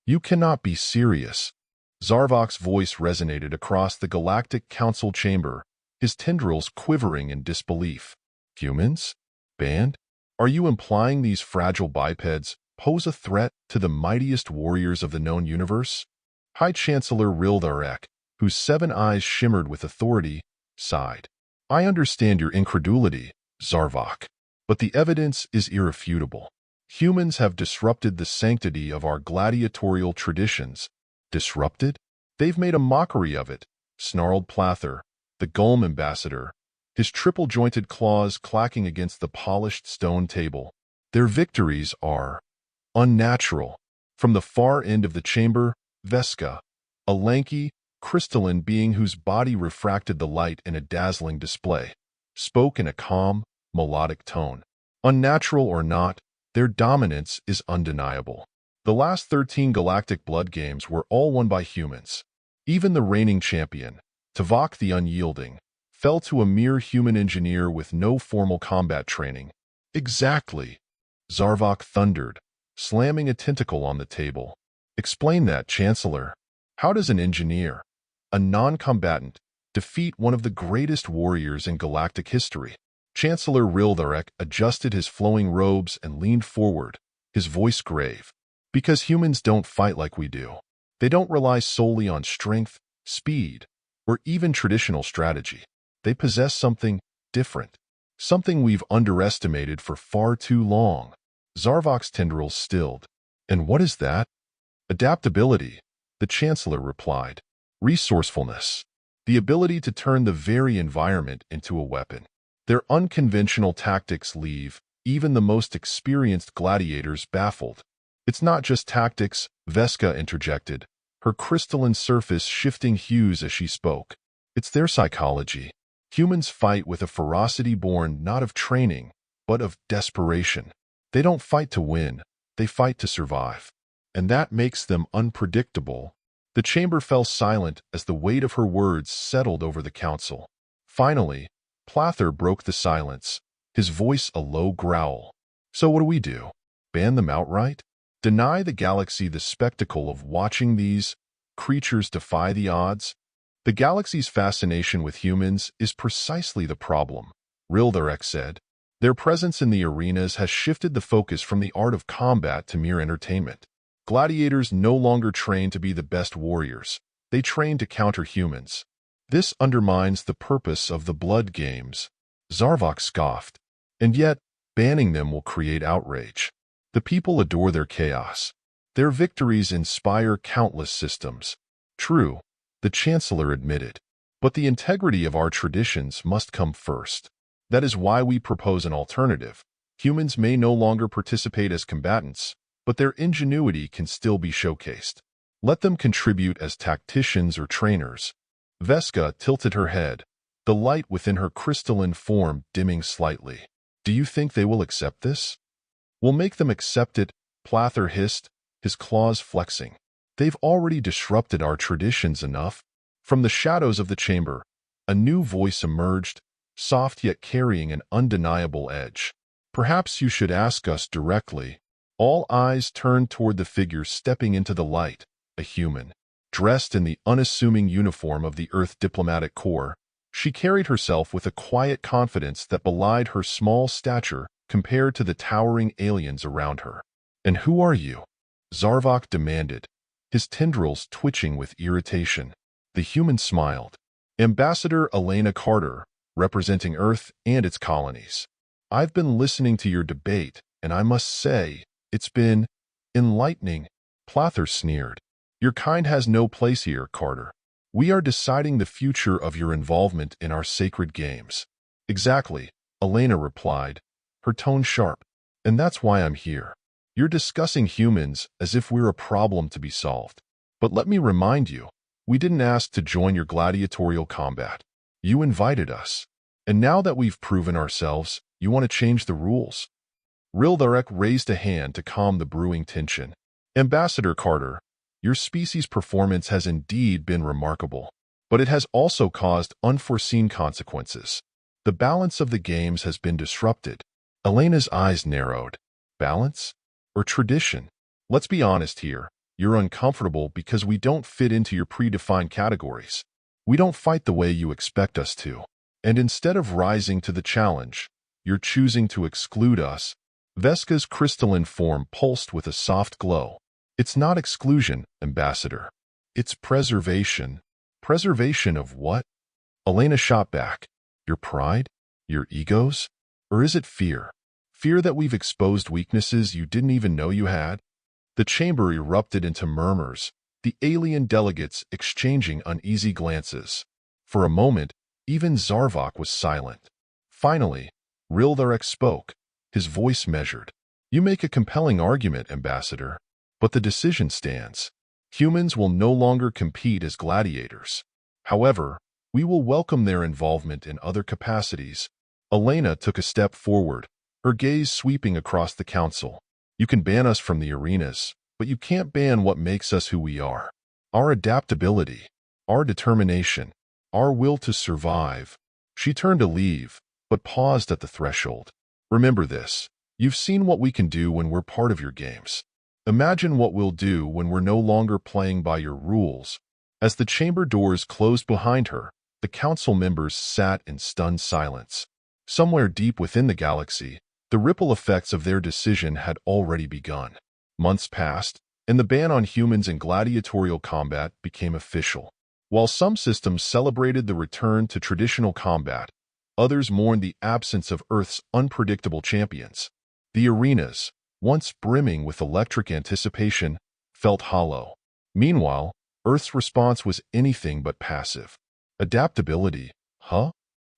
You cannot be serious. Zarvok's voice resonated across the Galactic Council chamber, his tendrils quivering in disbelief. Humans? Banned? Are you implying these fragile bipeds pose a threat to the mightiest warriors of the known universe? High Chancellor Rildarek, whose 7 eyes shimmered with authority, sighed. I understand your incredulity, Zarvok, but the evidence is irrefutable. Humans have disrupted the sanctity of our gladiatorial traditions. Disrupted? They've made a mockery of it, snarled Plather, the Gulm ambassador, his triple-jointed claws clacking against the polished stone table. Their victories are unnatural. From the far end of the chamber, Veska, a lanky, crystalline being whose body refracted the light in a dazzling display, spoke in a calm, melodic tone. Unnatural or not, their dominance is undeniable. The last 13 Galactic Blood Games were all won by humans. Even the reigning champion, Tuvok the Unyielding, fell to a mere human engineer with no formal combat training. Exactly, Zarvok thundered, slamming a tentacle on the table. Explain that, Chancellor. How does an engineer, a non-combatant, defeat one of the greatest warriors in galactic history? Chancellor Rildarek adjusted his flowing robes and leaned forward, his voice grave. Because humans don't fight like we do. They don't rely solely on strength, speed, or even traditional strategy. They possess something different, something we've underestimated for far too long. Zarvok's tendrils stilled. And what is that? Adaptability, the Chancellor replied. Resourcefulness, the ability to turn the very environment into a weapon. Their unconventional tactics leave even the most experienced gladiators baffled. It's not just tactics, Veska interjected, her crystalline surface shifting hues as she spoke. It's their psychology. Humans fight with a ferocity born not of training, but of desperation. They don't fight to win, they fight to survive. And that makes them unpredictable. The chamber fell silent as the weight of her words settled over the council. Finally, Plather broke the silence, his voice a low growl. So what do we do? Ban them outright? Deny the galaxy the spectacle of watching these creatures defy the odds? The galaxy's fascination with humans is precisely the problem, Rildarek said. Their presence in the arenas has shifted the focus from the art of combat to mere entertainment. Gladiators no longer train to be the best warriors. They train to counter humans. This undermines the purpose of the Blood Games. Zarvok scoffed. And yet, banning them will create outrage. The people adore their chaos. Their victories inspire countless systems. True, the Chancellor admitted. But the integrity of our traditions must come first. That is why we propose an alternative. Humans may no longer participate as combatants, but their ingenuity can still be showcased. Let them contribute as tacticians or trainers. Veska tilted her head, the light within her crystalline form dimming slightly. Do you think they will accept this? We'll make them accept it, Plather hissed, his claws flexing. They've already disrupted our traditions enough. From the shadows of the chamber, a new voice emerged, soft yet carrying an undeniable edge. Perhaps you should ask us directly. All eyes turned toward the figure stepping into the light, a human. Dressed in the unassuming uniform of the Earth Diplomatic Corps, she carried herself with a quiet confidence that belied her small stature compared to the towering aliens around her. And who are you? Zarvok demanded, his tendrils twitching with irritation. The human smiled. Ambassador Elena Carter, representing Earth and its colonies. I've been listening to your debate, and I must say, it's been enlightening. Plather sneered. Your kind has no place here, Carter. We are deciding the future of your involvement in our sacred games. Exactly, Elena replied, her tone sharp. And that's why I'm here. You're discussing humans as if we're a problem to be solved. But let me remind you, we didn't ask to join your gladiatorial combat. You invited us. And now that we've proven ourselves, you want to change the rules? Rildarek raised a hand to calm the brewing tension. Ambassador Carter, your species' performance has indeed been remarkable, but it has also caused unforeseen consequences. The balance of the games has been disrupted. Elena's eyes narrowed. Balance? Or tradition? Let's be honest here. You're uncomfortable because we don't fit into your predefined categories. We don't fight the way you expect us to. And instead of rising to the challenge, you're choosing to exclude us." Veska's crystalline form pulsed with a soft glow. "It's not exclusion, Ambassador. It's preservation." "Preservation of what?" Elena shot back. "Your pride? Your egos? Or is it fear? Fear that we've exposed weaknesses you didn't even know you had?" The chamber erupted into murmurs, the alien delegates exchanging uneasy glances. For a moment, even Zarvok was silent. Finally, Rildarek spoke, his voice measured. "You make a compelling argument, Ambassador, but the decision stands. Humans will no longer compete as gladiators. However, we will welcome their involvement in other capacities." Elena took a step forward, her gaze sweeping across the council. "You can ban us from the arenas, but you can't ban what makes us who we are. Our adaptability, our determination, our will to survive." She turned to leave, but paused at the threshold. "Remember this. You've seen what we can do when we're part of your games. Imagine what we'll do when we're no longer playing by your rules." As the chamber doors closed behind her, the council members sat in stunned silence. Somewhere deep within the galaxy, the ripple effects of their decision had already begun. Months passed, and the ban on humans in gladiatorial combat became official. While some systems celebrated the return to traditional combat, others mourned the absence of Earth's unpredictable champions. The arenas, once brimming with electric anticipation, felt hollow. Meanwhile, Earth's response was anything but passive. "Adaptability, huh?"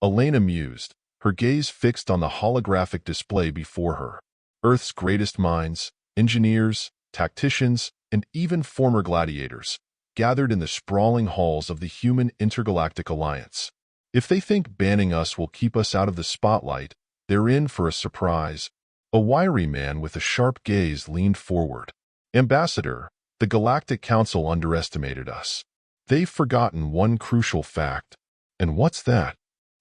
Elena mused, her gaze fixed on the holographic display before her. Earth's greatest minds, engineers, tacticians, and even former gladiators, gathered in the sprawling halls of the Human Intergalactic Alliance. If they think banning us will keep us out of the spotlight, they're in for a surprise. A wiry man with a sharp gaze leaned forward. "Ambassador, the Galactic Council underestimated us. They've forgotten one crucial fact." "And what's that?"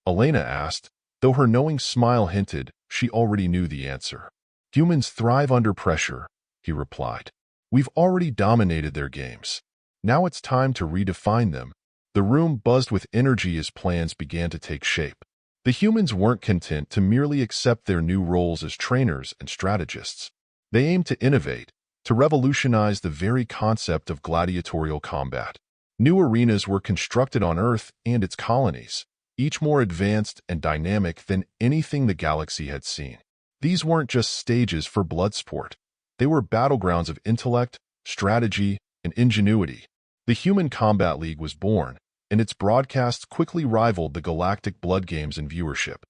Elena asked, though her knowing smile hinted she already knew the answer. "Humans thrive under pressure," he replied. "We've already dominated their games. Now it's time to redefine them." The room buzzed with energy as plans began to take shape. The humans weren't content to merely accept their new roles as trainers and strategists. They aimed to innovate, to revolutionize the very concept of gladiatorial combat. New arenas were constructed on Earth and its colonies, each more advanced and dynamic than anything the galaxy had seen. These weren't just stages for blood sport. They were battlegrounds of intellect, strategy, and ingenuity. The Human Combat League was born, and its broadcasts quickly rivaled the galactic blood games in viewership.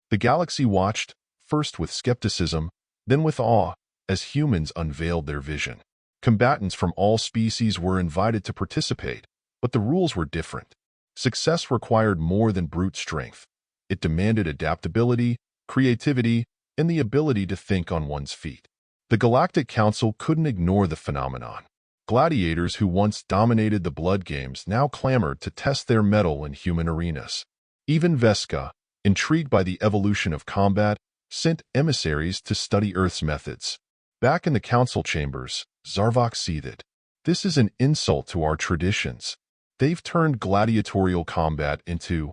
The galaxy watched, first with skepticism, then with awe, as humans unveiled their vision. Combatants from all species were invited to participate, but the rules were different. Success required more than brute strength. It demanded adaptability, creativity, and the ability to think on one's feet. The Galactic Council couldn't ignore the phenomenon. Gladiators who once dominated the blood games now clamored to test their mettle in human arenas. Even Veska, intrigued by the evolution of combat, sent emissaries to study Earth's methods. Back in the council chambers, Zarvok seethed. "This is an insult to our traditions. They've turned gladiatorial combat into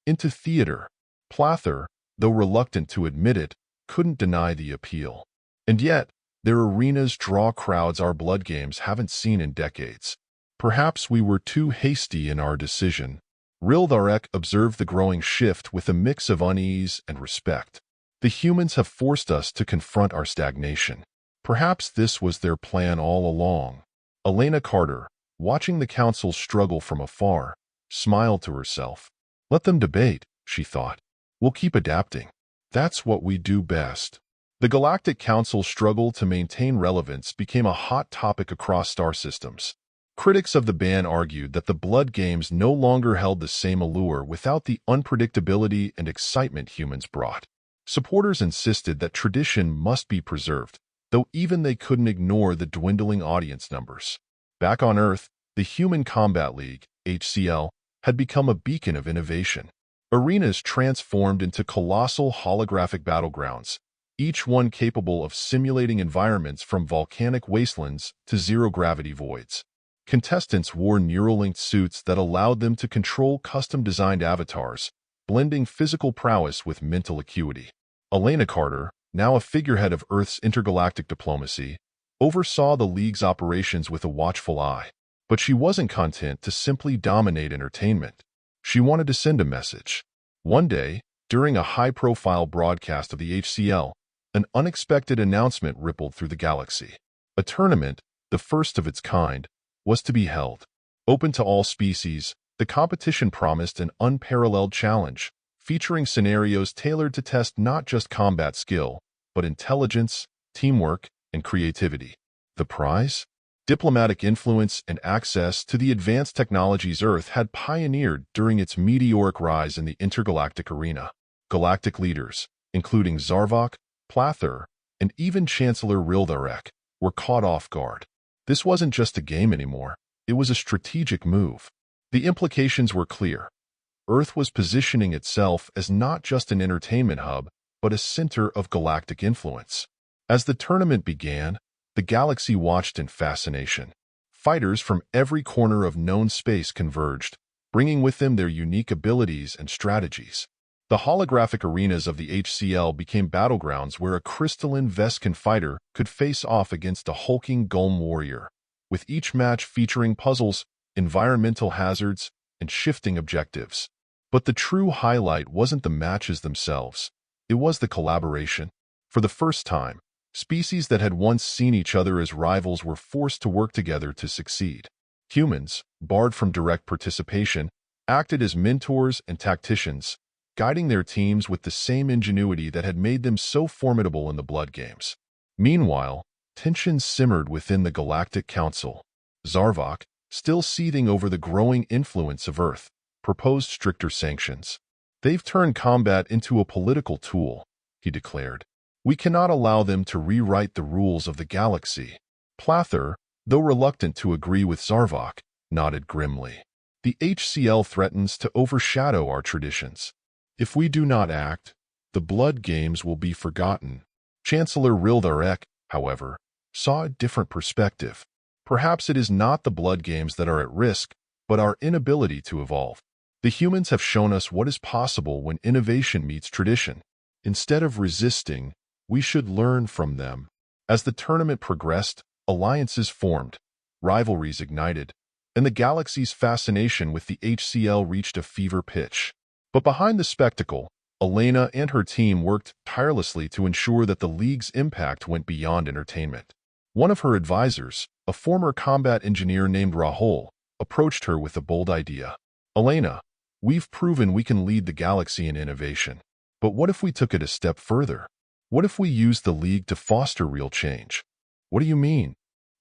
theater." Plather, though reluctant to admit it, couldn't deny the appeal. And yet, their arenas draw crowds our blood games haven't seen in decades. Perhaps we were too hasty in our decision. Rildarek observed the growing shift with a mix of unease and respect. The humans have forced us to confront our stagnation. Perhaps this was their plan all along. Elena Carter, watching the council struggle from afar, smiled to herself. "Let them debate," she thought. "We'll keep adapting. That's what we do best." The Galactic Council's struggle to maintain relevance became a hot topic across star systems. Critics of the ban argued that the blood games no longer held the same allure without the unpredictability and excitement humans brought. Supporters insisted that tradition must be preserved, though even they couldn't ignore the dwindling audience numbers. Back on Earth, the Human Combat League, HCL, had become a beacon of innovation. Arenas transformed into colossal holographic battlegrounds, each one capable of simulating environments from volcanic wastelands to zero-gravity voids. Contestants wore neural-linked suits that allowed them to control custom-designed avatars, blending physical prowess with mental acuity. Elena Carter, now a figurehead of Earth's intergalactic diplomacy, oversaw the League's operations with a watchful eye. But she wasn't content to simply dominate entertainment. She wanted to send a message. One day, during a high-profile broadcast of the HCL, an unexpected announcement rippled through the galaxy. A tournament, the first of its kind, was to be held. Open to all species, the competition promised an unparalleled challenge, featuring scenarios tailored to test not just combat skill, but intelligence, teamwork, and creativity. The prize? Diplomatic influence and access to the advanced technologies Earth had pioneered during its meteoric rise in the intergalactic arena. Galactic leaders, including Zarvok, Plather, and even Chancellor Rildarek, were caught off guard. This wasn't just a game anymore, it was a strategic move. The implications were clear. Earth was positioning itself as not just an entertainment hub, but a center of galactic influence. As the tournament began, the galaxy watched in fascination. Fighters from every corner of known space converged, bringing with them their unique abilities and strategies. The holographic arenas of the HCL became battlegrounds where a crystalline Vescan fighter could face off against a hulking Golem warrior, with each match featuring puzzles, environmental hazards, and shifting objectives. But the true highlight wasn't the matches themselves. It was the collaboration. For the first time, species that had once seen each other as rivals were forced to work together to succeed. Humans, barred from direct participation, acted as mentors and tacticians, guiding their teams with the same ingenuity that had made them so formidable in the Blood Games. Meanwhile, tensions simmered within the Galactic Council. Zarvok, still seething over the growing influence of Earth, proposed stricter sanctions. "They've turned combat into a political tool," he declared. "We cannot allow them to rewrite the rules of the galaxy." Plather, though reluctant to agree with Zarvok, nodded grimly. "The HCL threatens to overshadow our traditions. If we do not act, the Blood Games will be forgotten." Chancellor Rildarek, however, saw a different perspective. Perhaps it is not the Blood Games that are at risk, but our inability to evolve. The humans have shown us what is possible when innovation meets tradition. Instead of resisting, we should learn from them. As the tournament progressed, alliances formed, rivalries ignited, and the galaxy's fascination with the HCL reached a fever pitch. But behind the spectacle, Elena and her team worked tirelessly to ensure that the League's impact went beyond entertainment. One of her advisors, a former combat engineer named Rahul, approached her with a bold idea. "Elena, we've proven we can lead the galaxy in innovation. But what if we took it a step further? What if we used the League to foster real change?" "What do you mean?"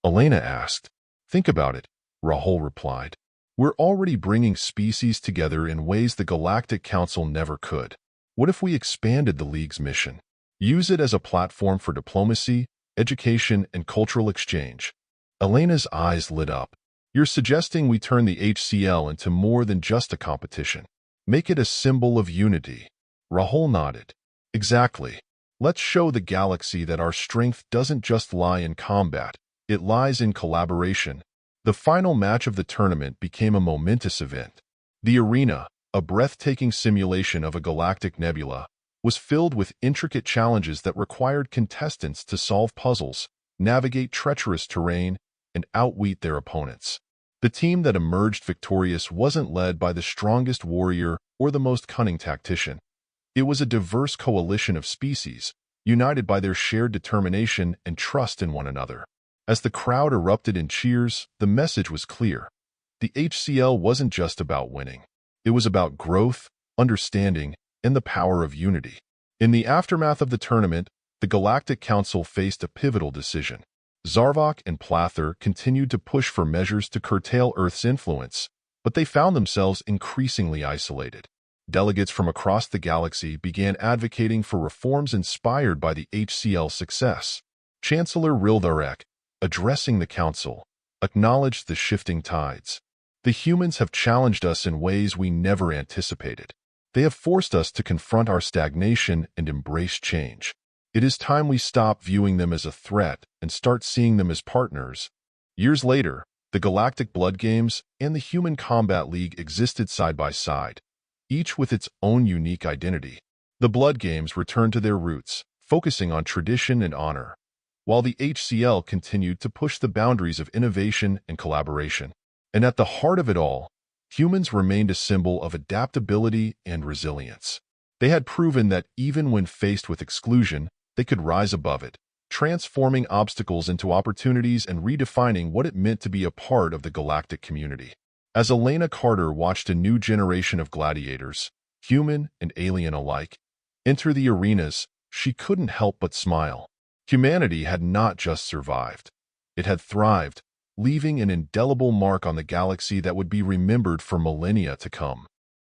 Elena asked. "Think about it," Rahul replied. "We're already bringing species together in ways the Galactic Council never could. What if we expanded the League's mission? Use it as a platform for diplomacy, education, and cultural exchange." Elena's eyes lit up. "You're suggesting we turn the HCL into more than just a competition. Make it a symbol of unity." Rahul nodded. "Exactly. Let's show the galaxy that our strength doesn't just lie in combat, it lies in collaboration." The final match of the tournament became a momentous event. The arena, a breathtaking simulation of a galactic nebula, was filled with intricate challenges that required contestants to solve puzzles, navigate treacherous terrain, and outwit their opponents. The team that emerged victorious wasn't led by the strongest warrior or the most cunning tactician. It was a diverse coalition of species, united by their shared determination and trust in one another. As the crowd erupted in cheers, the message was clear. The HCL wasn't just about winning. It was about growth, understanding, and the power of unity. In the aftermath of the tournament, the Galactic Council faced a pivotal decision. Zarvok and Plather continued to push for measures to curtail Earth's influence, but they found themselves increasingly isolated. Delegates from across the galaxy began advocating for reforms inspired by the HCL's success. Chancellor Rildarek, addressing the council, acknowledged the shifting tides. "The humans have challenged us in ways we never anticipated. They have forced us to confront our stagnation and embrace change. It is time we stop viewing them as a threat and start seeing them as partners. Years later, the Galactic Blood Games and the Human Combat League existed side by side, each with its own unique identity. The Blood Games returned to their roots, focusing on tradition and honor, while the HCL continued to push the boundaries of innovation and collaboration. And at the heart of it all, humans remained a symbol of adaptability and resilience. They had proven that even when faced with exclusion, they could rise above it, transforming obstacles into opportunities and redefining what it meant to be a part of the galactic community. As Elena Carter watched a new generation of gladiators, human and alien alike, enter the arenas, she couldn't help but smile. Humanity had not just survived. It had thrived, leaving an indelible mark on the galaxy that would be remembered for millennia to come.